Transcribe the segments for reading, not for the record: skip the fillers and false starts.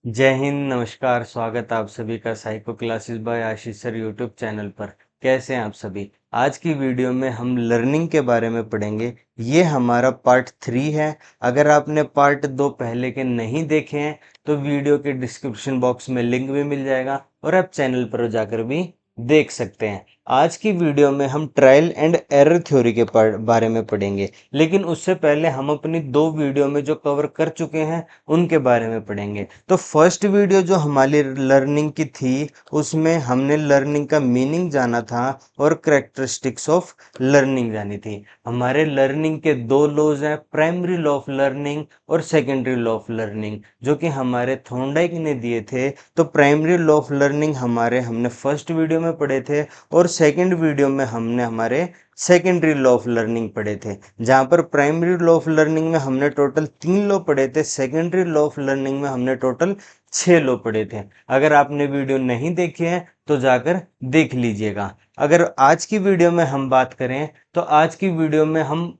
जय हिंद, नमस्कार। स्वागत आप सभी का साइको क्लासेस बाय आशीष सर यूट्यूब चैनल पर। कैसे हैं आप सभी? आज की वीडियो में हम लर्निंग के बारे में पढ़ेंगे। ये हमारा पार्ट 3 है। अगर आपने पार्ट 2 पहले के नहीं देखे हैं तो वीडियो के डिस्क्रिप्शन बॉक्स में लिंक भी मिल जाएगा और आप चैनल पर जाकर भी देख सकते हैं। आज की वीडियो में हम ट्रायल एंड एरर थ्योरी के बारे में पढ़ेंगे, लेकिन उससे पहले हम अपनी 2 वीडियो में जो कवर कर चुके हैं उनके बारे में पढ़ेंगे। तो फर्स्ट वीडियो जो हमारी लर्निंग की थी उसमें हमने लर्निंग का मीनिंग जाना था और कैरेक्टरिस्टिक्स ऑफ लर्निंग जानी थी। हमारे लर्निंग के 2 लॉज हैं, प्राइमरी लॉ ऑफ लर्निंग और सेकेंडरी लॉ ऑफ लर्निंग, जो कि हमारे थॉर्नडाइक ने दिए थे। तो प्राइमरी लॉ ऑफ लर्निंग हमने फर्स्ट वीडियो में पढ़े थे और सेकेंड वीडियो में हमने हमारे सेकेंडरी लॉ ऑफ लर्निंग पढ़े थे। जहाँ पर प्राइमरी लॉ ऑफ लर्निंग में हमने टोटल 3 लॉ पढ़े थे, सेकेंडरी लॉ ऑफ लर्निंग में हमने टोटल 6 लॉ पढ़े थे। अगर आपने वीडियो नहीं देखी है तो जाकर देख लीजिएगा। अगर आज की वीडियो में हम बात करें तो आज की वीडियो में हम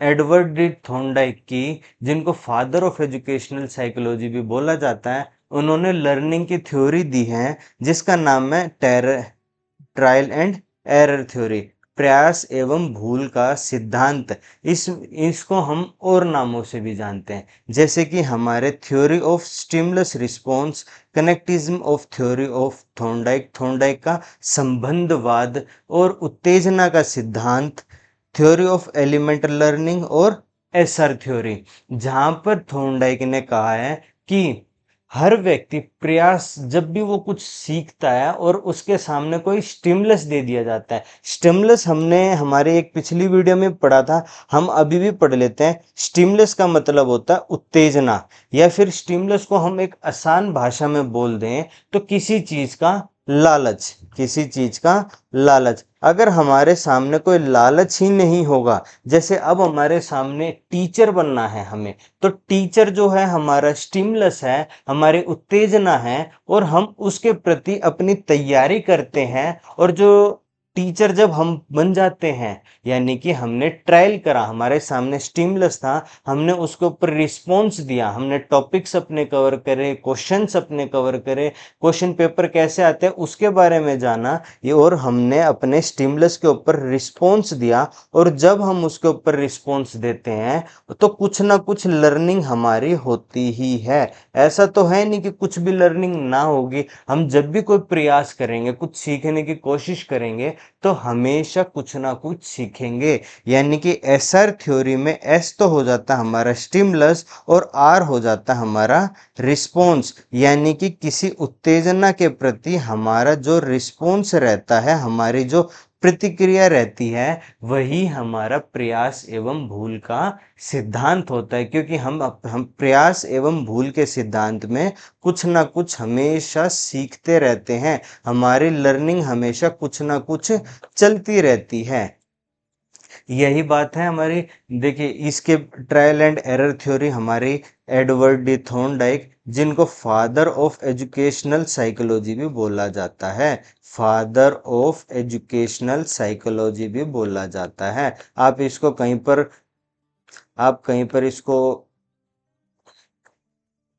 एडवर्ड डी थॉर्नडाइक की, जिनको फादर ऑफ एजुकेशनल साइकोलॉजी भी बोला जाता है, उन्होंने लर्निंग की थ्योरी दी है जिसका नाम है ट्रायल एंड एरर थ्योरी, प्रयास एवं भूल का सिद्धांत। इसको हम और नामों से भी जानते हैं, जैसे कि हमारे theory of stimulus response, connectionism of theory of Thorndike, Thorndike का संबंधवाद और उत्तेजना का सिद्धांत, थ्योरी ऑफ एलिमेंटल लर्निंग और एसआर थ्योरी। जहां पर थॉर्नडाइक ने कहा है कि हर व्यक्ति प्रयास, जब भी वो कुछ सीखता है और उसके सामने कोई स्टिमुलस दे दिया जाता है, स्टिमुलस हमने हमारे एक पिछली वीडियो में पढ़ा था, हम अभी भी पढ़ लेते हैं। स्टिमुलस का मतलब होता है उत्तेजना, या फिर स्टिमुलस को हम एक आसान भाषा में बोल दें तो किसी चीज का लालच, किसी चीज का लालच। अगर हमारे सामने कोई लालच ही नहीं होगा, जैसे अब हमारे सामने टीचर बनना है हमें, तो टीचर जो है हमारा स्टिमुलस है, हमारी उत्तेजना है, और हम उसके प्रति अपनी तैयारी करते हैं। और जो टीचर जब हम बन जाते हैं, यानी कि हमने ट्रायल करा, हमारे सामने स्टिमुलस था, हमने उसके ऊपर रिस्पॉन्स दिया, हमने टॉपिक्स अपने कवर करे, क्वेश्चंस अपने कवर करे, क्वेश्चन पेपर कैसे आते हैं उसके बारे में जाना, ये, और हमने अपने स्टिमुलस के ऊपर रिस्पॉन्स दिया। और जब हम उसके ऊपर रिस्पॉन्स देते हैं तो कुछ ना कुछ लर्निंग हमारी होती ही है। ऐसा तो है नहीं कि कुछ भी लर्निंग ना होगी। हम जब भी कोई प्रयास करेंगे, कुछ सीखने की कोशिश करेंगे, तो हमेशा कुछ ना कुछ सीखेंगे। यानी कि एसआर थ्योरी में एस तो हो जाता हमारा स्टिमुलस और आर हो जाता हमारा रिस्पॉन्स, यानी कि किसी उत्तेजना के प्रति हमारा जो रिस्पॉन्स रहता है, हमारी जो प्रतिक्रिया रहती है, वही हमारा प्रयास एवं भूल का सिद्धांत होता है। क्योंकि हम प्रयास एवं भूल के सिद्धांत में कुछ ना कुछ हमेशा सीखते रहते हैं। हमारी लर्निंग हमेशा कुछ ना कुछ चलती रहती है। यही बात है हमारी। देखिए, इसके ट्रायल एंड एरर थ्योरी हमारी एडवर्ड डी थॉर्नडाइक, जिनको फादर ऑफ एजुकेशनल साइकोलॉजी भी बोला जाता है, फादर ऑफ एजुकेशनल साइकोलॉजी भी बोला जाता है। आप इसको कहीं पर, आप कहीं पर इसको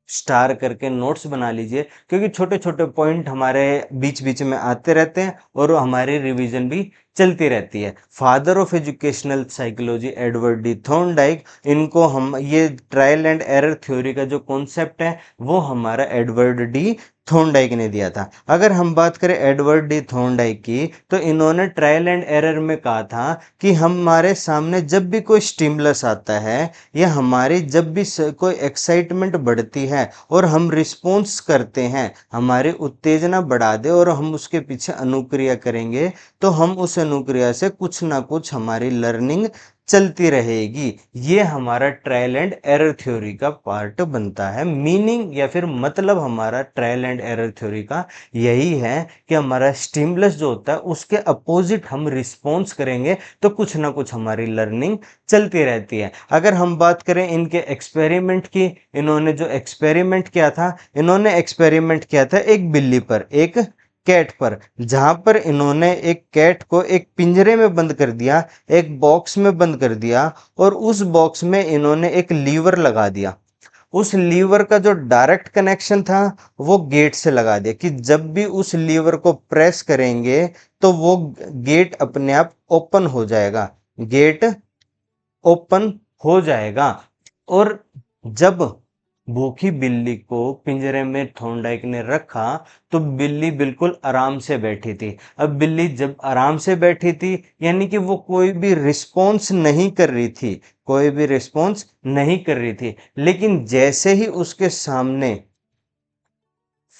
स्टार करके नोट्स बना लीजिए, क्योंकि छोटे छोटे पॉइंट हमारे बीच बीच में आते रहते हैं और हमारी रिवीजन भी चलती रहती है। Father of educational psychology Edward D Thorndike, इनको हम, ये ट्रायल एंड एरर थ्योरी का जो कॉन्सेप्ट है वो हमारा एडवर्ड डी थॉर्नडाइक ने दिया था। अगर हम बात करें एडवर्ड डी थॉर्नडाइक की, तो इन्होंने ट्रायल एंड एरर में कहा था कि हमारे सामने जब भी कोई स्टिमुलस आता है, या हमारी जब भी कोई एक्साइटमेंट बढ़ती है और हम रिस्पॉन्स करते हैं, हमारी उत्तेजना बढ़ा दे और हम उसके पीछे अनुक्रिया करेंगे, तो हम उस अनुक्रिया से कुछ ना कुछ हमारी लर्निंग चलती रहेगी। ये हमारा ट्रायल एंड एरर थ्योरी का पार्ट बनता है। मीनिंग या फिर मतलब हमारा ट्रायल एंड एरर थ्योरी का यही है कि हमारा स्टिमुलस जो होता है उसके अपोजिट हम रिस्पॉन्स करेंगे तो कुछ ना कुछ हमारी लर्निंग चलती रहती है। अगर हम बात करें इनके एक्सपेरिमेंट की, इन्होंने जो एक्सपेरिमेंट किया था, इन्होंने एक्सपेरिमेंट किया था एक बिल्ली पर, एक कैट पर, जहां पर इन्होंने एक कैट को एक पिंजरे में बंद कर दिया, एक बॉक्स में बंद कर दिया, और उस बॉक्स में इन्होंने एक लीवर लगा दिया। उस लीवर का जो डायरेक्ट कनेक्शन था वो गेट से लगा दिया कि जब भी उस लीवर को प्रेस करेंगे तो वो गेट अपने आप ओपन हो जाएगा, गेट ओपन हो जाएगा। और जब भूखी बिल्ली को पिंजरे में थॉर्नडाइक ने रखा तो बिल्ली बिल्कुल आराम से बैठी थी। अब बिल्ली जब आराम से बैठी थी यानी कि वो कोई भी रिस्पॉन्स नहीं कर रही थी, कोई भी रिस्पॉन्स नहीं कर रही थी। लेकिन जैसे ही उसके सामने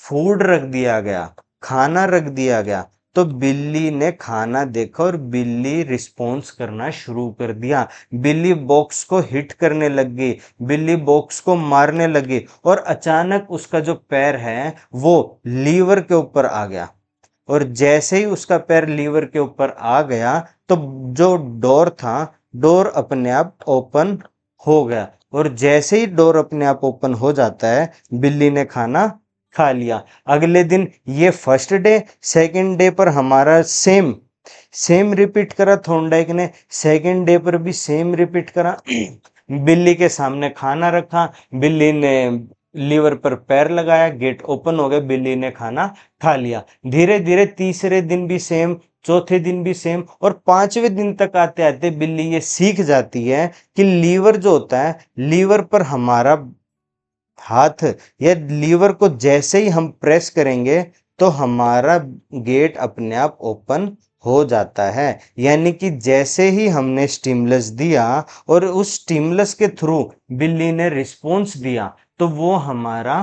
फूड रख दिया गया, खाना रख दिया गया, तो बिल्ली ने खाना देखा और बिल्ली रिस्पॉन्स करना शुरू कर दिया। बिल्ली बॉक्स को हिट करने लग गई, बिल्ली बॉक्स को मारने लगी और अचानक उसका जो पैर है वो लीवर के ऊपर आ गया। और जैसे ही उसका पैर लीवर के ऊपर आ गया तो जो डोर था, डोर अपने आप ओपन हो गया। और जैसे ही डोर अपने आप ओपन हो जाता है, बिल्ली ने खाना खा लिया। अगले दिन, ये फर्स्ट डे, सेकंड डे पर हमारा सेम सेम रिपीट करा थॉर्नडाइक ने, सेकंड डे पर भी सेम रिपीट करा। बिल्ली के सामने खाना रखा, बिल्ली ने लीवर पर पैर लगाया, गेट ओपन हो गया, बिल्ली ने खाना खा लिया। धीरे धीरे तीसरे दिन भी सेम, चौथे दिन भी सेम, और पांचवें दिन तक आते आते बिल्ली ये सीख जाती है कि लीवर जो होता है, लीवर पर हमारा हाथ या लीवर को जैसे ही हम प्रेस करेंगे तो हमारा गेट अपने आप ओपन हो जाता है। यानी कि जैसे ही हमने स्टिमुलस दिया और उस स्टिमुलस के थ्रू बिल्ली ने रिस्पॉन्स दिया तो वो हमारा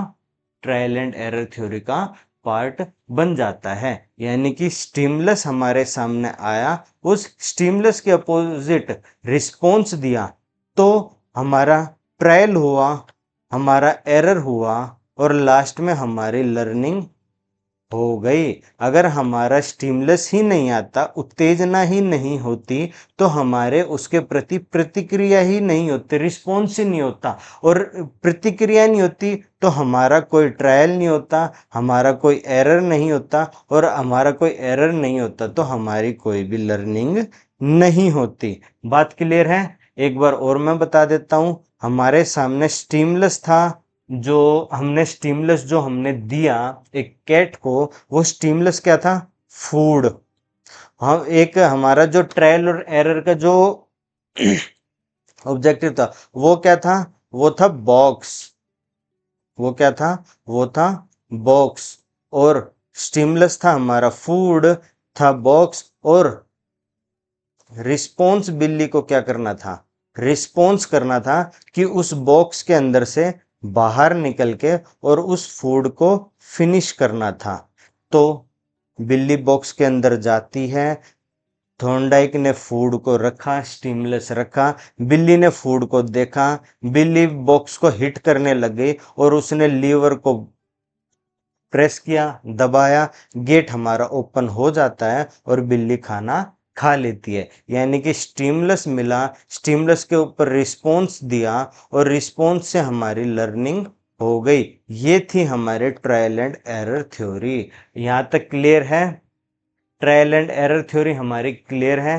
ट्रायल एंड एरर थ्योरी का पार्ट बन जाता है। यानी कि स्टिमुलस हमारे सामने आया, उस स्टिमुलस के अपोजिट रिस्पॉन्स दिया तो हमारा ट्रायल हुआ, हमारा एरर हुआ और लास्ट में हमारी लर्निंग हो गई। अगर हमारा स्टिमुलस ही नहीं आता, उत्तेजना ही नहीं होती, तो हमारे उसके प्रति प्रतिक्रिया ही नहीं होती, रिस्पॉन्स ही नहीं होता। और प्रतिक्रिया नहीं होती तो हमारा कोई ट्रायल नहीं होता, हमारा कोई एरर नहीं होता, और हमारा कोई एरर नहीं होता तो हमारी कोई भी लर्निंग नहीं होती। बात क्लियर है? एक बार और मैं बता देता हूँ। हमारे सामने स्टिमुलस था, जो हमने दिया एक कैट को, वो स्टिमुलस क्या था? फूड। हम एक हमारा जो ट्रायल और एरर का जो ऑब्जेक्टिव था वो क्या था? वो था बॉक्स। वो क्या था? वो था बॉक्स। और स्टिमुलस था हमारा फूड, था बॉक्स। और रिस्पॉन्स बिल्ली को क्या करना था? रिस्पॉन्स करना था कि उस बॉक्स के अंदर से बाहर निकल के और उस फूड को फिनिश करना था। तो बिल्ली बॉक्स के अंदर जाती है, थॉर्नडाइक ने फूड को रखा, स्टिमुलस रखा, बिल्ली ने फूड को देखा, बिल्ली बॉक्स को हिट करने लग गई और उसने लीवर को प्रेस किया, दबाया, गेट हमारा ओपन हो जाता है और बिल्ली खाना खा लेती है। यानी कि स्टिमुलस मिला, स्टिमुलस के ऊपर रिस्पॉन्स दिया और रिस्पॉन्स से हमारी लर्निंग हो गई। ये थी हमारे ट्रायल एंड एरर थ्योरी। यहाँ तक क्लियर है? ट्रायल एंड एरर थ्योरी हमारी क्लियर है?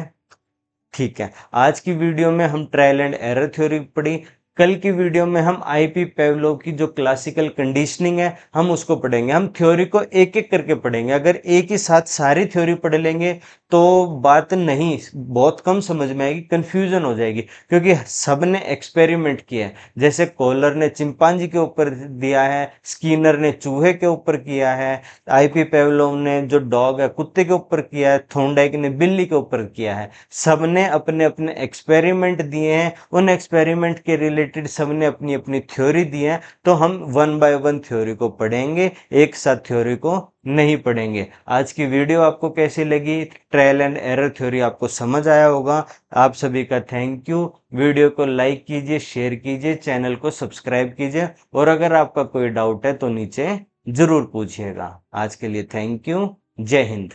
ठीक है। आज की वीडियो में हम ट्रायल एंड एरर थ्योरी पढ़ी। कल की वीडियो में हम आईपी पेवलोव की जो क्लासिकल कंडीशनिंग है हम उसको पढ़ेंगे। हम थ्योरी को एक एक करके पढ़ेंगे। अगर एक ही साथ सारी थ्योरी पढ़ लेंगे तो बात नहीं, बहुत कम समझ में आएगी, कंफ्यूजन हो जाएगी, क्योंकि सब ने एक्सपेरिमेंट किया है। जैसे कॉलर ने चिंपांजी के ऊपर दिया है, स्किनर ने चूहे के ऊपर किया है, आईपी पेवलोव ने जो डॉग है कुत्ते के ऊपर किया है, थॉर्नडाइक ने बिल्ली के ऊपर किया है। सबने अपने अपने एक्सपेरिमेंट दिए हैं, उन एक्सपेरिमेंट के रिलेटेड सबने अपनी अपनी थ्योरी दी है। तो हम वन बाय वन थ्योरी को पढ़ेंगे, एक साथ थ्योरी को नहीं पढ़ेंगे। आज की वीडियो आपको कैसी लगी? ट्रायल एंड एरर थ्योरी आपको समझ आया होगा। आप सभी का थैंक यू। वीडियो को लाइक कीजिए, शेयर कीजिए, चैनल को सब्सक्राइब कीजिए, और अगर आपका कोई डाउट है तो नीचे जरूर पूछिएगा। आज के लिए थैंक यू। जय हिंद।